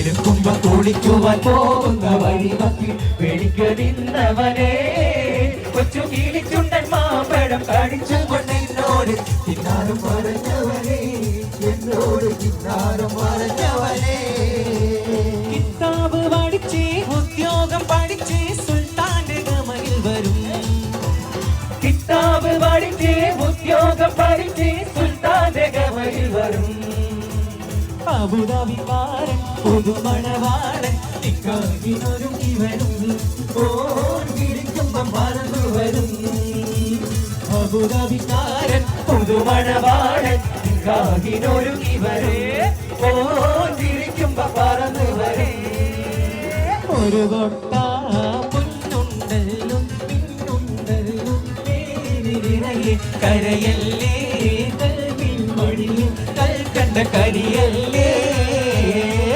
കിലുക്കുമ്പോ കുളിക്കുവാൻ പോകുന്ന വഴിമത്തിൽ വെടിക്ക് നിന്നവനെ കൊച്ചു കിളിച്ചുണ്ടൻ മാമ്പഴം കടിച്ചു കൊണ്ടെന്നോട് കിന്നാരം പറഞ്ഞവനെ എന്നോട് കിന്നാരം പറഞ്ഞവനെ കിതാബ് പഠിച്ച് ഉദ്യോഗം പഠിച്ച് സുൽത്താന്റെ ഗമയിൽ വരും കിതാബ് പഠിച്ച് ഉദ്യോഗം പഠിച്ച് സുൽത്താന്റെ ഗമയിൽ വരും അബുദാബിക്കാരൻ പുതുമണവാളൻ നിക്കാഹിനൊരുങ്ങി വരും ഓൻ വിളിക്കുമ്പം പറന്നു വരും അബുദാബിക്കാരൻ പുതുമണവാളൻ നിക്കാഹിനൊരുങ്ങി വരും ഓൻ വിളിക്കുമ്പം പറന്നു വരും ഒരു കൊട്ട പൊന്നുണ്ടല്ലോ പിന്നുണ്ടല്ലോ കരയല്ലേ കൽവിൻ മൊഴിയും കൽക്കണ്ട കരിയല്ലേ